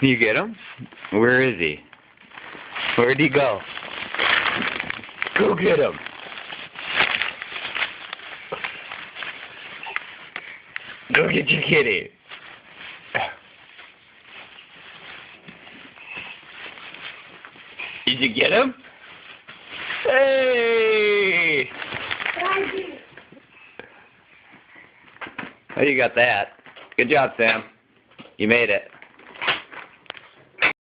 You get him? Where is he? Where'd he go? Go get him! Go get your kitty! Did you get him? Hey! Oh, you got that. Good job, Sam. You made it.